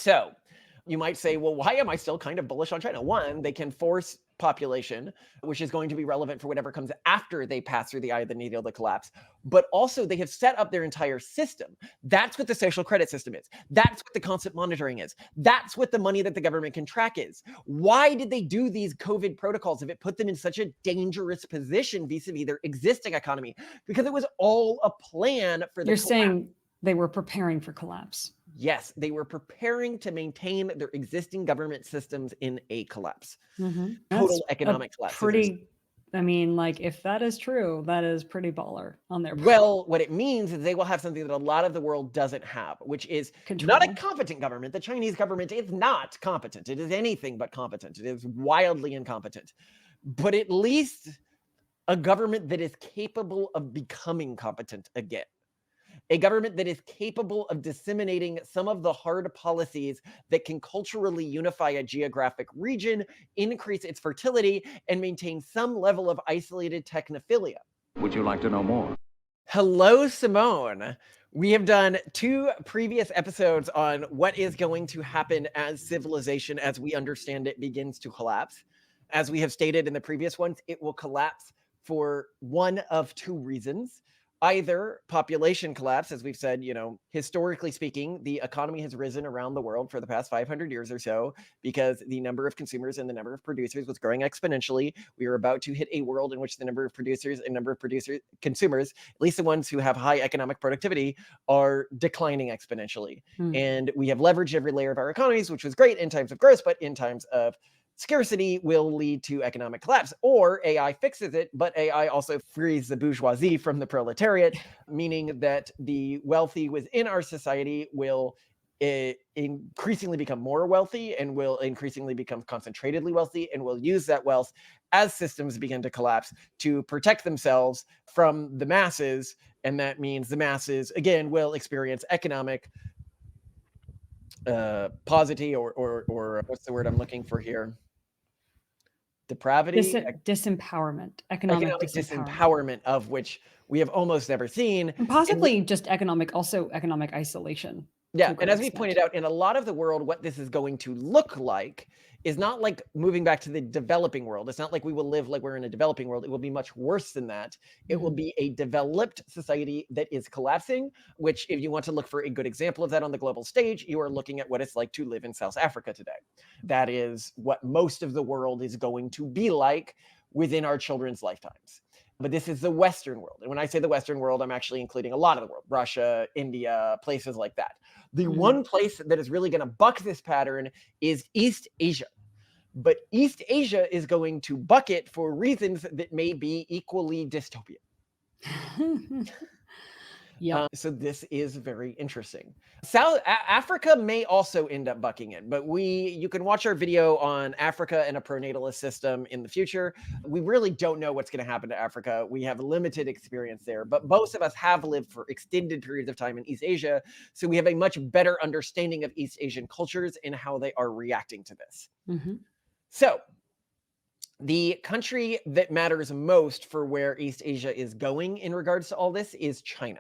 So you might say, well, why am I still kind of bullish on China? One, they can force population, which is going to be relevant for whatever comes after they pass through the eye of the needle to collapse. But also, they have set up their entire system. That's what the social credit system is. That's what the constant monitoring is. That's what the money that the government can track is. Why did they do these COVID protocols if it put them in such a dangerous position vis-a-vis their existing economy? Because it was all a plan for the You're collapse. saying they were preparing for collapse. Yes, they were preparing to maintain their existing government systems in a collapse. That's Total a economic collapse. pretty, I mean, like, if that is true, that is pretty baller on their part. Well, what it means is they will have something that a lot of the world doesn't have, which is not a Control. competent government. The Chinese government is not competent. It is anything but competent. It is wildly incompetent. But at least a government that is capable of becoming competent again. A government that is capable of disseminating some of the hard policies that can culturally unify a geographic region, increase its fertility, and maintain some level of isolated technophilia. Would you like to know more? Hello, Simone. We have done 2 previous episodes on what is going to happen as civilization, as we understand it, begins to collapse. As we have stated in the previous ones, it will collapse for one of 2 reasons. Either population collapse, as we've said, historically speaking, the economy has risen around the world for the past 500 years or so because the number of consumers and the number of producers was growing exponentially. We are about to hit a world in which the number of consumers, at least the ones who have high economic productivity, are declining exponentially. And we have leveraged every layer of our economies, which was great in times of growth, but in times of scarcity will lead to economic collapse, or AI fixes it, but AI also frees the bourgeoisie from the proletariat, meaning that the wealthy within our society will increasingly become more wealthy and will increasingly become concentratedly wealthy and will use that wealth as systems begin to collapse to protect themselves from the masses. And that means the masses, again, will experience economic paucity or what's the word I'm looking for here? Depravity, Disempowerment, economic disempowerment, of which we have almost never seen. and possibly just economic isolation. Yeah, and as we pointed out, in a lot of the world, what this is going to look like is not like moving back to the developing world. It's not like we will live like we're in a developing world. It will be much worse than that. It will be a developed society that is collapsing, which if you want to look for a good example of that on the global stage, you are looking at what it's like to live in South Africa today. That is what most of the world is going to be like within our children's lifetimes. But this is the Western world. And when I say the Western world, I'm actually including a lot of the world, Russia, India, places like that. The one place that is really going to buck this pattern is East Asia. But East Asia is going to buck it for reasons that may be equally dystopian. Yeah. So this is very interesting. Africa may also end up bucking it, but you can watch our video on Africa and a pronatalist system in the future. We really don't know what's going to happen to Africa. We have limited experience there, but most of us have lived for extended periods of time in East Asia. So we have a much better understanding of East Asian cultures and how they are reacting to this. So the country that matters most for where East Asia is going in regards to all this is China.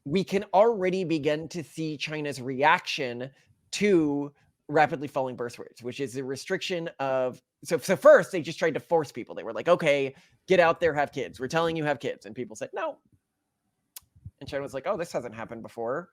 We can already begin to see China's reaction to rapidly falling birth rates, which is a restriction of, so first they just tried to force people. They were like, okay, get out there, have kids. We're telling you have kids. And people said, no. And China was like, oh, this hasn't happened before.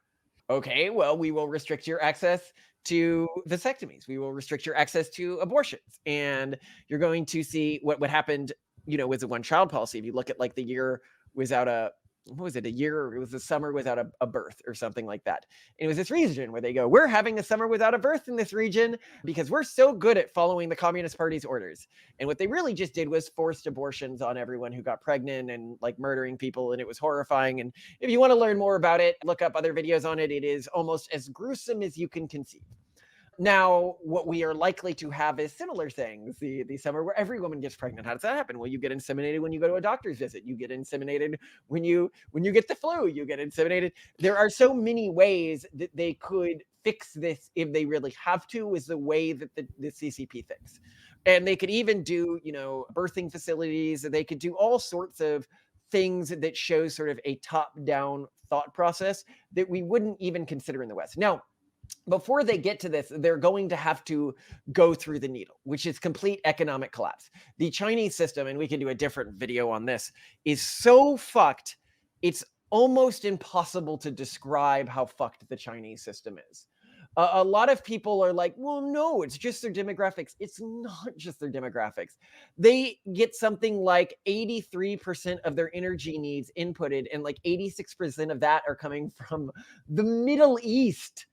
Okay, well, we will restrict your access to vasectomies. We will restrict your access to abortions. And you're going to see what happened, with the one-child policy. If you look at like the year without a year? It was a summer without a birth or something like that. And it was this region where they go, we're having a summer without a birth in this region because we're so good at following the Communist Party's orders. And what they really just did was forced abortions on everyone who got pregnant and like murdering people. And it was horrifying. And if you want to learn more about it, look up other videos on it. It is almost as gruesome as you can conceive. Now, what we are likely to have is similar things. The summer where every woman gets pregnant. How does that happen? Well, you get inseminated when you go to a doctor's visit. You get inseminated when you get the flu. You get inseminated. There are so many ways that they could fix this if they really have to, is the way that the CCP thinks. And they could even do, birthing facilities. They could do all sorts of things that show sort of a top-down thought process that we wouldn't even consider in the West. Now, before they get to this, they're going to have to go through the needle, which is complete economic collapse. The Chinese system, and we can do a different video on this, is so fucked, it's almost impossible to describe how fucked the Chinese system is. A lot of people are like, well, no, it's just their demographics. It's not just their demographics. They get something like 83% of their energy needs inputted, and like 86% of that are coming from the Middle East.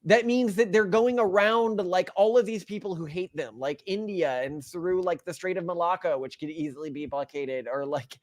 That means that they're going around like all of these people who hate them, like India, and through like the Strait of Malacca, which could easily be blockaded, or like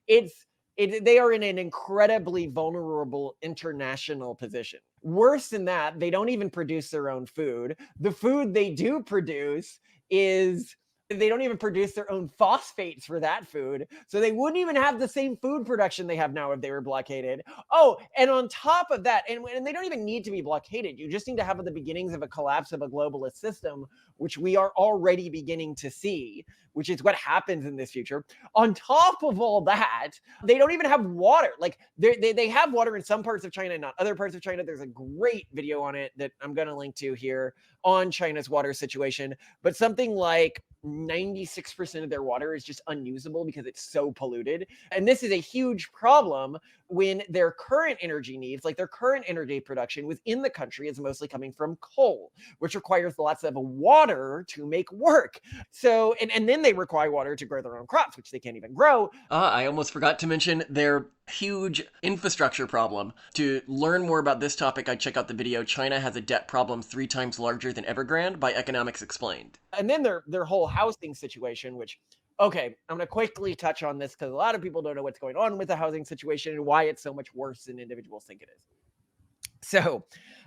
it's they are in an incredibly vulnerable international position. Worse than that, they don't even produce their own food. The food they do produce is they don't even produce their own phosphates for that food. So they wouldn't even have the same food production they have now if they were blockaded. Oh, and on top of that, and they don't even need to be blockaded. You just need to have the beginnings of a collapse of a globalist system, which we are already beginning to see, which is what happens in this future. On top of all that, they don't even have water. Like they have water in some parts of China, not other parts of China. There's a great video on it that I'm going to link to here on China's water situation. But something like 96% of their water is just unusable because it's so polluted. And this is a huge problem when their current energy needs, like their current energy production within the country, is mostly coming from coal, which requires lots of water to make work. So, and then they require water to grow their own crops, which they can't even grow. I almost forgot to mention their huge infrastructure problem. To learn more about this topic, I check out the video China Has a Debt Problem 3 times Larger Than Evergrande by Economics Explained. And then their whole housing situation, which, okay, I'm going to quickly touch on this because a lot of people don't know what's going on with the housing situation and why it's so much worse than individuals think it is. So,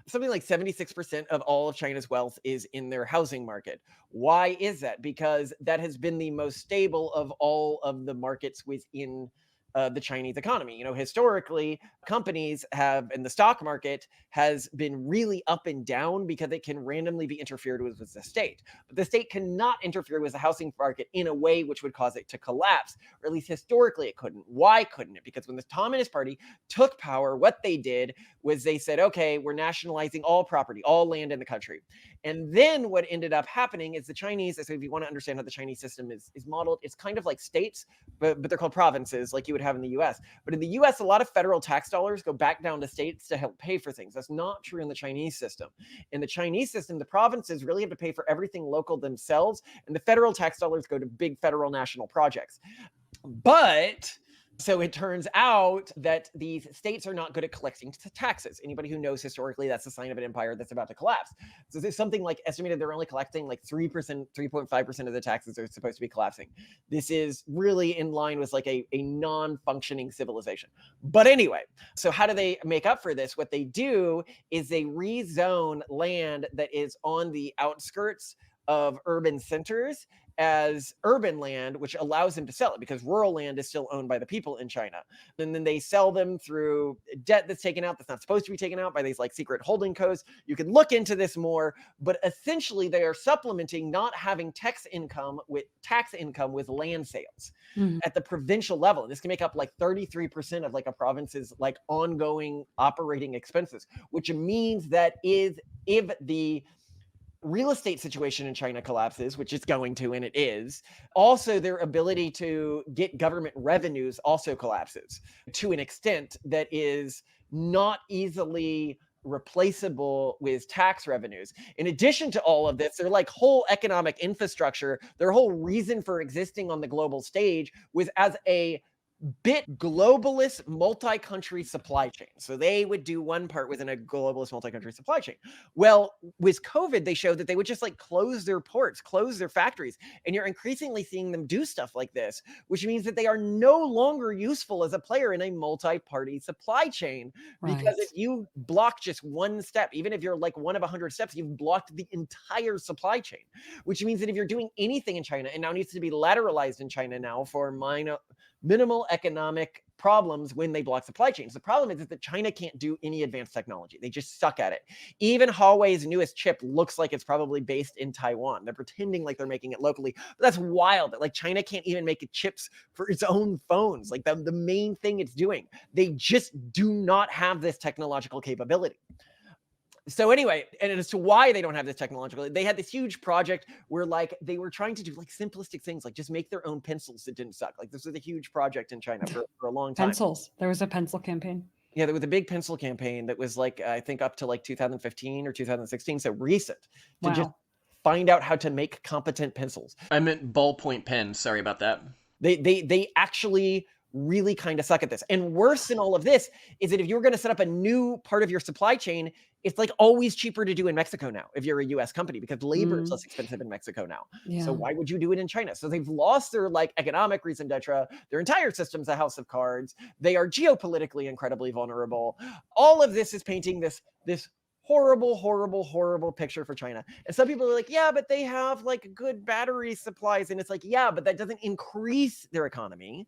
something like 76% of all of China's wealth is in their housing market. Why is that? Because that has been the most stable of all of the markets within the Chinese economy. You know, historically, companies have, and the stock market has been really up and down because it can randomly be interfered with the state. But the state cannot interfere with the housing market in a way which would cause it to collapse, or at least historically it couldn't. Why couldn't it? Because when the Communist Party took power, what they did was they said, okay, we're nationalizing all property, all land in the country. And then what ended up happening is the Chinese, so if you want to understand how the Chinese system is modeled, it's kind of like states, but they're called provinces like you would have in the US. But in the US, a lot of federal tax dollars go back down to states to help pay for things. That's not true in the Chinese system. In the Chinese system, the provinces really have to pay for everything local themselves, and the federal tax dollars go to big federal national projects. But so it turns out that these states are not good at collecting taxes. Anybody who knows historically, that's a sign of an empire that's about to collapse. So there's something like estimated they're only collecting like 3%, 3.5% of the taxes are supposed to be collapsing. This is really in line with like a non-functioning civilization. But anyway, so how do they make up for this? What they do is they rezone land that is on the outskirts of urban centers as urban land, which allows them to sell it because rural land is still owned by the people in China. And then they sell them through debt that's taken out that's not supposed to be taken out by these like secret holding codes. You can look into this more, but essentially they are supplementing not having tax income with land sales at the provincial level. And this can make up like 33% of like a province's like ongoing operating expenses, which means that if the real estate situation in China collapses, which it's going to, and it is, also their ability to get government revenues also collapses to an extent that is not easily replaceable with tax revenues. In addition to all of this, their like whole economic infrastructure, their whole reason for existing on the global stage was as a globalist multi-country supply chain. So they would do one part within a globalist multi-country supply chain. Well, with COVID, they showed that they would just like close their ports, close their factories. And you're increasingly seeing them do stuff like this, which means that they are no longer useful as a player in a multi-party supply chain. Because if you block just one step, even if you're like one of 100 steps, you've blocked the entire supply chain, which means that if you're doing anything in China, and now needs to be lateralized in China now for minimal economic problems when they block supply chains. The problem is that China can't do any advanced technology. They just suck at it. Even Huawei's newest chip looks like it's probably based in Taiwan. They're pretending like they're making it locally, but that's wild. Like China can't even make chips for its own phones. Like the main thing it's doing. They just do not have this technological capability. So anyway, and as to why they don't have this technological, they had this huge project where like they were trying to do like simplistic things, like just make their own pencils that didn't suck. Like this was a huge project in China for a long time. Pencils. There was a pencil campaign. Yeah, there was a big pencil campaign that was like, I think up to like 2015 or 2016. So recent to just Wow. find out how to make competent pencils. I meant ballpoint pens. Sorry about that. They actually really kind of suck at this. And worse than all of this is that if you're going to set up a new part of your supply chain, it's like always cheaper to do in Mexico now if you're a US company, because labor is less expensive in Mexico now. So Yeah. why would you do it in China? So they've lost their like economic raison d'etre. Their entire system's a house of cards. They are geopolitically incredibly vulnerable. All of this is painting this horrible, horrible, horrible picture for China. And some people are like, yeah, but they have like good battery supplies. And it's like, yeah, but that doesn't increase their economy.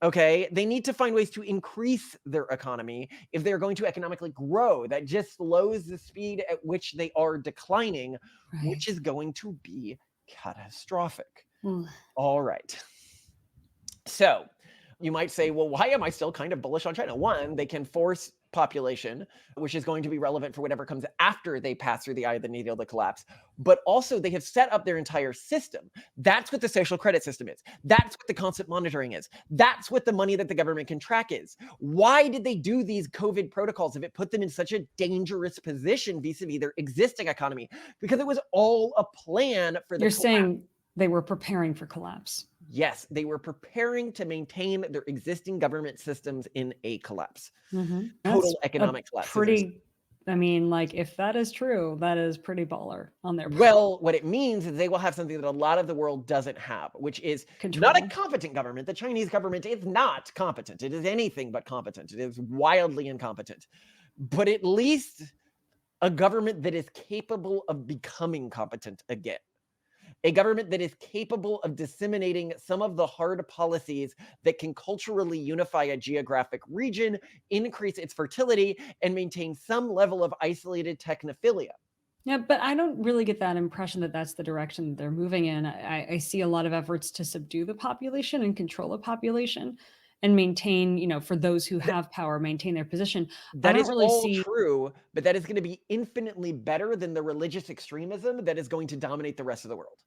Okay, they need to find ways to increase their economy if they're going to economically grow. That just slows the speed at which they are declining, which Right. is going to be catastrophic. Mm. All right. So you might say, well, why am I still kind of bullish on China? One, they can force population, which is going to be relevant for whatever comes after they pass through the eye of the needle, the collapse. But also they have set up their entire system. That's what the social credit system is. That's what the constant monitoring is. That's what the money that the government can track is. Why did they do these COVID protocols if it put them in such a dangerous position vis-a-vis their existing economy? Because it was all a plan for the You're collapse. saying they were preparing for collapse. Yes, they were preparing to maintain their existing government systems in a collapse. That's Total a economic collapse. So there's- pretty, I mean, like if that is true, that is pretty baller on their part. well, what it means is they will have something that a lot of the world doesn't have, which is Control. not a competent government. The Chinese government is not competent. It is anything but competent. It is wildly incompetent. But at least a government that is capable of becoming competent again. A government that is capable of disseminating some of the hard policies that can culturally unify a geographic region, increase its fertility, and maintain some level of isolated technophilia. Yeah, but I don't really get that impression that that's the direction they're moving in. I see a lot of efforts to subdue the population and control the population and maintain, for those who have power, maintain their position. I That don't is really all see. true, but that is going to be infinitely better than the religious extremism that is going to dominate the rest of the world.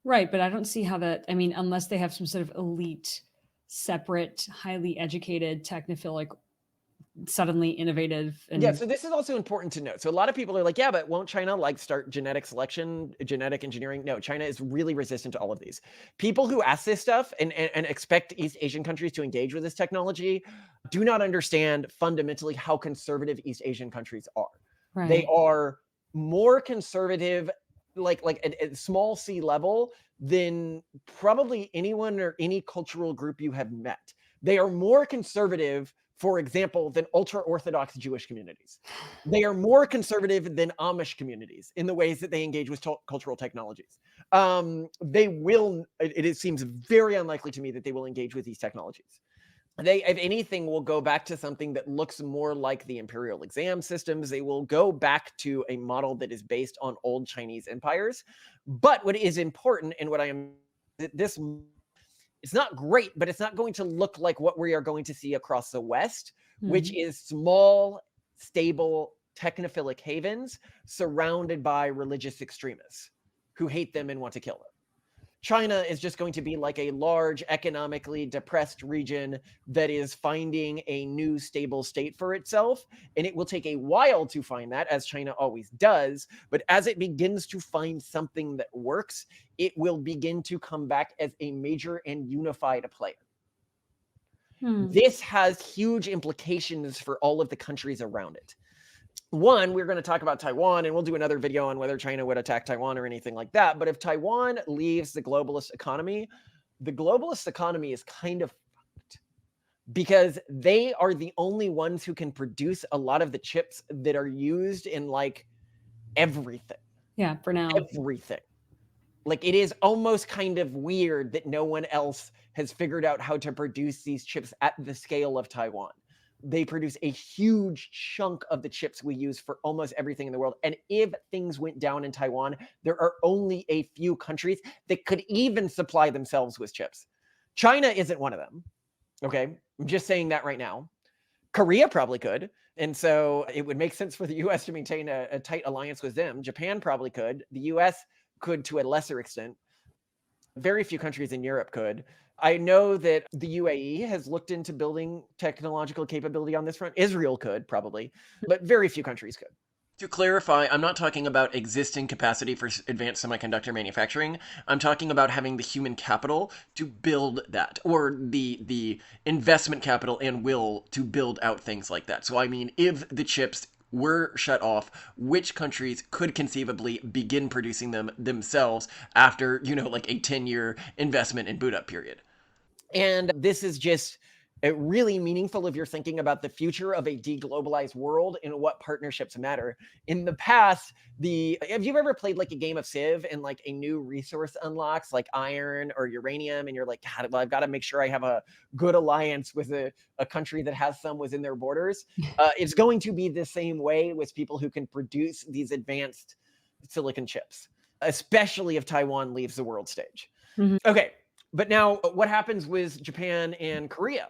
Right, but I don't see how that, I mean, unless they have some sort of elite, separate, highly educated, technophilic, suddenly innovative, Yeah, and so this is also important to note. So a lot of people are like, yeah, but won't China like start genetic selection, genetic engineering? No, China is really resistant to all of these. People who ask this stuff and expect East Asian countries to engage with this technology do not understand fundamentally how conservative East Asian countries are. They right. are more conservative, like at small C level, than probably anyone or any cultural group you have met. They are more conservative, for example, than ultra-Orthodox Jewish communities. They are more conservative than Amish communities in the ways that they engage with cultural technologies. It seems very unlikely to me that they will engage with these technologies. They, if anything, will go back to something that looks more like the imperial exam systems. They will go back to a model that is based on old Chinese empires. But what is important, and what I am, this, it's not great, but it's not going to look like what we are going to see across the West, which is small, stable, technophilic havens surrounded by religious extremists who hate them and want to kill them. China is just going to be like a large, economically depressed region that is finding a new stable state for itself. And it will take a while to find that, as China always does. But as it begins to find something that works, it will begin to come back as a major and unified player. This has huge implications for all of the countries around it. One, we're going to talk about Taiwan, and we'll do another video on whether China would attack Taiwan or anything like that. But if Taiwan leaves the globalist economy is kind of fucked, because they are the only ones who can produce a lot of the chips that are used in like everything. Yeah, for now. Everything. Like, it is almost kind of weird that no one else has figured out how to produce these chips at the scale of Taiwan. They produce a huge chunk of the chips we use for almost everything in the world. And if things went down in Taiwan, there are only a few countries that could even supply themselves with chips. China isn't one of them. Okay, I'm just saying that right now. Korea probably could. And so it would make sense for the US to maintain a tight alliance with them. Japan probably could. The US could to a lesser extent. Very few countries in Europe could. I know that the UAE has looked into building technological capability on this front. Israel could probably, but very few countries could. To clarify, I'm not talking about existing capacity for advanced semiconductor manufacturing. I'm talking about having the human capital to build that, or the investment capital and will to build out things like that. So I mean, if the chips were shut off, which countries could conceivably begin producing them themselves after, like a 10-year investment and boot up period? And this is just really meaningful if you're thinking about the future of a deglobalized world and what partnerships matter. In the past, have you ever played like a game of Civ and like a new resource unlocks like iron or uranium, and you're like, God, well, I've got to make sure I have a good alliance with a country that has some within their borders. It's going to be the same way with people who can produce these advanced silicon chips, especially if Taiwan leaves the world stage. Mhm. Okay. But now what happens with Japan and Korea?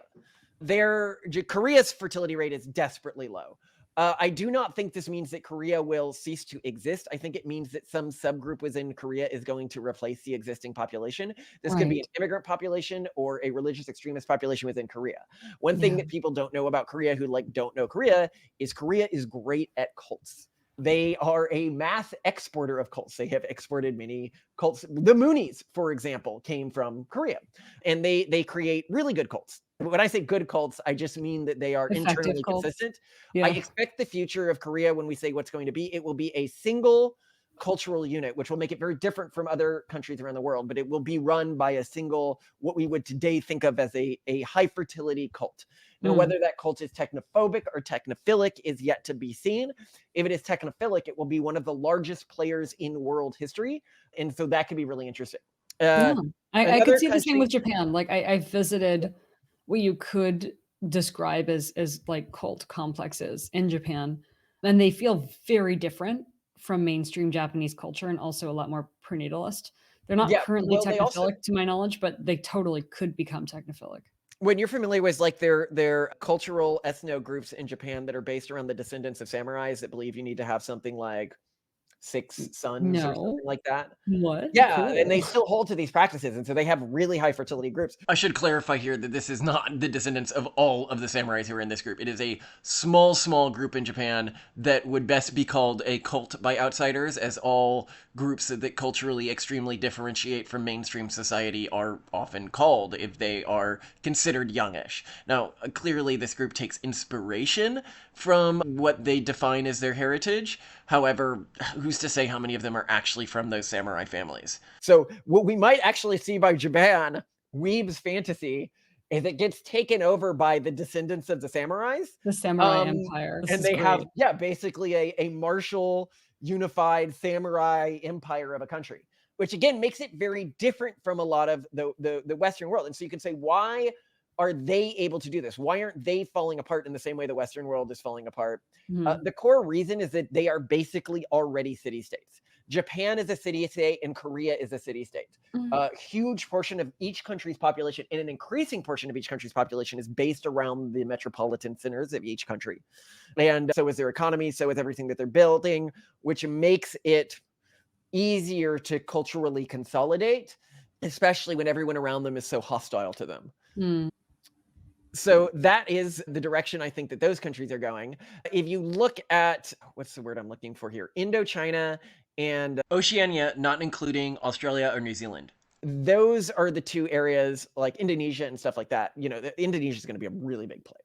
Korea's fertility rate is desperately low. I do not think this means that Korea will cease to exist. I think it means that some subgroup within Korea is going to replace the existing population. This could be an Right. immigrant population or a religious extremist population within Korea. One thing Yeah. that people don't know about Korea who don't know Korea is great at cults. They are a mass exporter of cults. They have exported many cults. The Moonies, for example, came from Korea, and they create really good cults. When I say good cults, I just mean that they are Effective internally cults. consistent. I Yeah. expect the future of Korea, when we say what's going to be, it will be a single cultural unit, which will make it very different from other countries around the world, but it will be run by a single, what we would today think of as a high fertility cult. Now, Mm. whether that cult is technophobic or technophilic is yet to be seen. If it is technophilic, it will be one of the largest players in world history. And so that could be really interesting. Yeah. Uh, I could Another see the same country, with Japan. Like I visited what you could describe as like cult complexes in Japan, and they feel very different from mainstream Japanese culture and also a lot more prenatalist. They're not yeah, currently well, they also, technophilic to my knowledge, but they totally could become technophilic. when you're familiar with like their cultural ethno groups in Japan that are based around the descendants of samurais that believe you need to have something like six sons or No. something like that. What? Yeah, and they Cool. still hold to these practices, and so they have really high fertility groups. I should clarify here that this is not the descendants of all of the samurais who are in this group. It is a small, small group in Japan that would best be called a cult by outsiders, as all groups that culturally extremely differentiate from mainstream society are often called if they are considered youngish. Now, clearly, this group takes inspiration from what they define as their heritage. However, who's to say how many of them are actually from those samurai families? So what we might actually see by Japan, Weeb's fantasy, is it gets taken over by the descendants of the samurais. The samurai Um, empire. This and is they have, great. yeah, basically a martial, unified samurai empire of a country, which again makes it very different from a lot of the Western world. And so you can say, why are they able to do this? Why aren't they falling apart in the same way the Western world is falling apart? Mhm. The core reason is that they are basically already city states. Japan is a city state and Korea is a city state. Mm. A huge portion of each country's population and an increasing portion of each country's population is based around the metropolitan centers of each country. And so is their economy, so is everything that they're building, which makes it easier to culturally consolidate, especially when everyone around them is so hostile to them. Mm. So that is the direction I think that those countries are going. If you look at, what's the word I'm looking for here? Indochina and Oceania, not including Australia or New Zealand. those are the two areas like Indonesia and stuff like that. Indonesia is going to be a really big player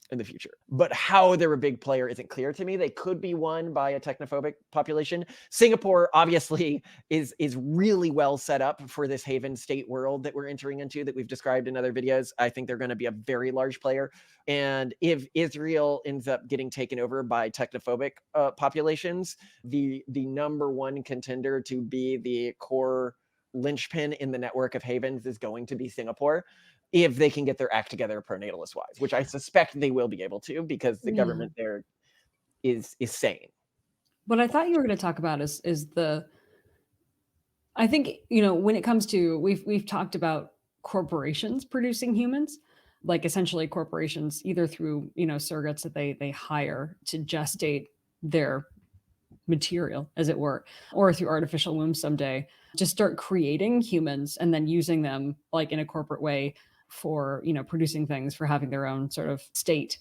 in the future. But how they're a big player isn't clear to me. They could be won by a technophobic population. Singapore obviously is really well set up for this haven state world that we're entering into that we've described in other videos. I think they're going to be a very large player. And if Israel ends up getting taken over by technophobic populations, the number one contender to be the core linchpin in the network of havens is going to be Singapore, if they can get their act together pro-natalist wise, which I suspect they will be able to because the Yeah. government there is sane. What I thought you were gonna talk about is the I think, when it comes to we've talked about corporations producing humans, like essentially corporations, either through, surrogates that they hire to gestate their material, as it were, or through artificial wombs someday, just start creating humans and then using them like in a corporate way for, producing things, for having their own sort of state.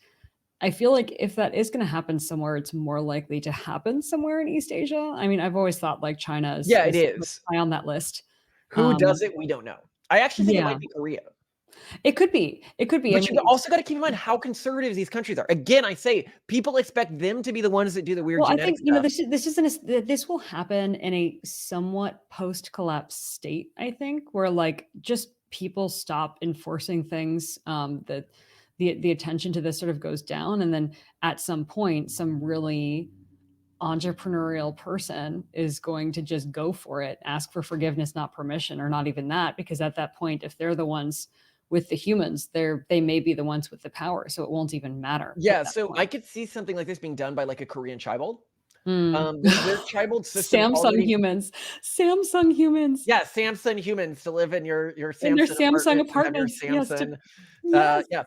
I feel like if that is going to happen somewhere, it's more likely to happen somewhere in East Asia. I mean, I've always thought like China Yeah, it is is. high on that list. Who does Um, it? We don't know. I actually think it yeah, might be Korea. it could be. It could be. I But you mean, also got to keep in mind how conservative these countries are. Again, I say people expect them to be the ones that do the weird well, I genetic think stuff. this will happen in a somewhat post-collapse state. I think where like just people stop enforcing things. That the attention to this sort of goes down, and then at some point, some really entrepreneurial person is going to just go for it, ask for forgiveness, not permission, or not even that, because at that point, if they're the ones with the humans, they may be the ones with the power, so it won't even matter at Yeah, that so I point. could see something like this being done by like a Korean child. Mm. Their tribal system Samsung already. humans. Samsung humans Yeah, Samsung humans to live in your in their Samsung Samsung apartment and have your apartments. Yes, Samsung. yes. Yeah.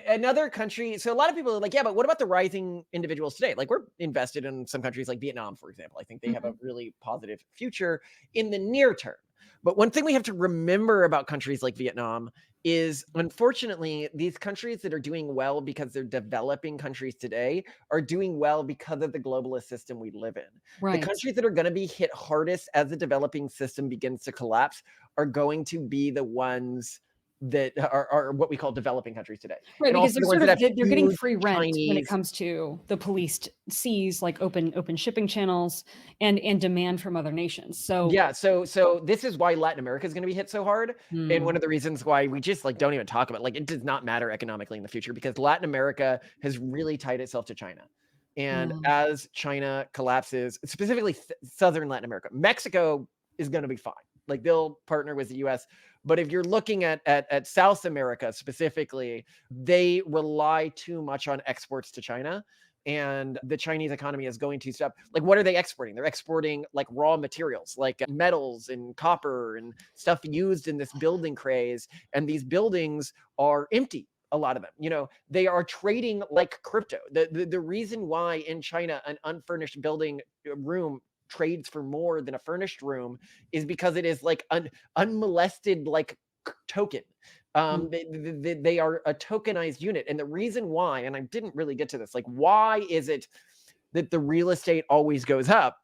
Another country. So a lot of people are like, yeah, but what about the rising individuals today? Like we're invested in some countries like Vietnam, for example. I think they have a Mhm. really positive future in the near term. But one thing we have to remember about countries like Vietnam is unfortunately these countries that are doing well because they're developing countries today are doing well because of the globalist system we live in. The Right. countries that are going to be hit hardest as the developing system begins to collapse are going to be the ones that are what we call developing countries today. Right, And because also they're the ones sort that of have they're getting huge free rent when it Chinese. comes to the policed seas, like open shipping channels and demand from other nations. So, Yeah, so this is why Latin America is going to be hit so hard, and one mm, of the reasons why we just like don't even talk about like it does not matter economically in the future because Latin America has really tied itself to China. And yeah. as China collapses, specifically southern Latin America, Mexico is going to be fine. Like they'll partner with the US, but if you're looking at South America specifically, they rely too much on exports to China and the Chinese economy is going to stop. Like, what are they exporting? They're exporting like raw materials, like metals and copper and stuff used in this building craze. And these buildings are empty. A lot of them, they are trading like crypto. The reason why in China an unfurnished building room trades for more than a furnished room is because it is like an unmolested like token. Mm. They are a tokenized unit. And the reason why, and I didn't really get to this, like, why is it that the real estate always goes up?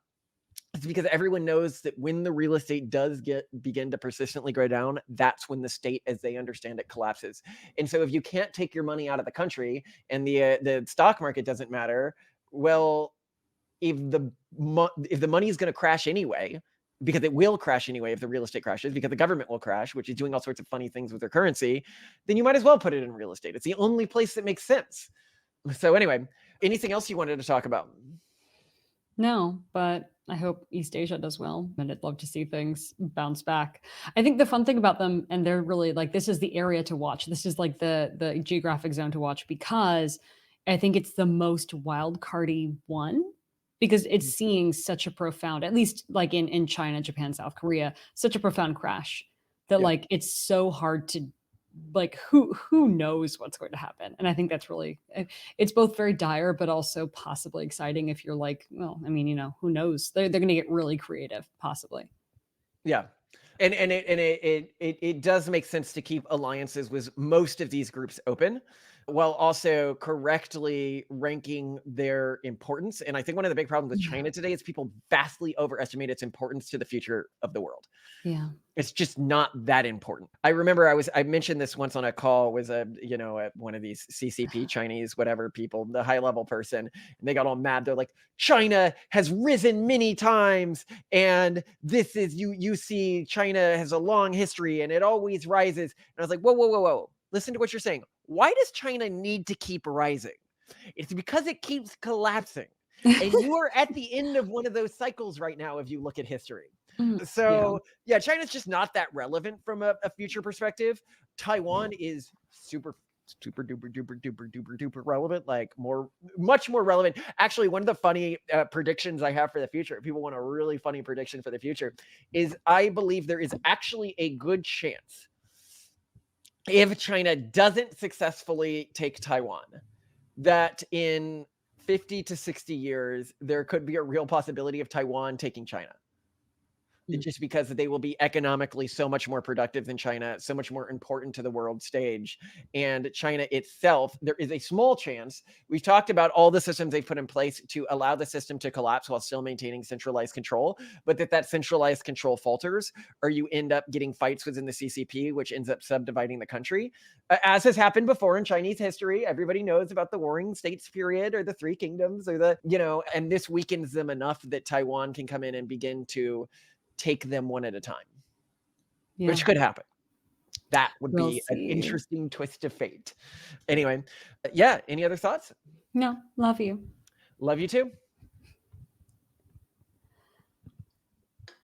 It's because everyone knows that when the real estate does begin to persistently go down, that's when the state, as they understand it, collapses. And so, if you can't take your money out of the country and the stock market doesn't matter, well, if the money is going to crash anyway, because it will crash anyway if the real estate crashes, because the government will crash, which is doing all sorts of funny things with their currency, then you might as well put it in real estate. It's the only place that makes sense. So anyway, anything else you wanted to talk about? No, but I hope East Asia does well, and I'd love to see things bounce back. I think the fun thing about them, and they're really like this is the area to watch. This is like the geographic zone to watch because I think it's the most wild cardy one because it's seeing such a profound, at least like in China, Japan, South Korea, such a profound crash that Yeah. like it's so hard to like who knows what's going to happen. And I think that's really it's both very dire but also possibly exciting if you're like, well, I mean, who knows? They're going to get really creative, possibly. Yeah. And it does make sense to keep alliances with most of these groups open while also correctly ranking their importance. And I think one of the big problems with Yeah. China today is people vastly overestimate its importance to the future of the world. Yeah. It's just not that important. I remember I mentioned this once on a call with one of these CCP Chinese whatever people, the high level person, and they got all mad. They're like, China has risen many times, and this is you see China has a long history and it always rises. And I was like, whoa, whoa, whoa, whoa. Listen to what you're saying. Why does China need to keep rising? It's because it keeps collapsing. And you are at the end of one of those cycles right now if you look at history. Mhm. Yeah. So yeah, China's just not that relevant from a future perspective. Taiwan is super duper duper duper duper duper relevant, like much more relevant. Actually, one of the funny predictions I have for the future, if people want a really funny prediction for the future, is I believe there is actually a good chance if China doesn't successfully take Taiwan, that in 50 to 60 years, there could be a real possibility of Taiwan taking China. Just because they will be economically so much more productive than China, so much more important to the world stage. And China itself, there is a small chance. We've talked about all the systems they've put in place to allow the system to collapse while still maintaining centralized control, but that centralized control falters, or you end up getting fights within the CCP, which ends up subdividing the country. As has happened before in Chinese history, everybody knows about the Warring States period or the Three Kingdoms or and this weakens them enough that Taiwan can come in and begin to take them one at a time, which could happen. That would We'll be an see. interesting twist of fate. Anyway, yeah, any other thoughts? No, love you. Love you too.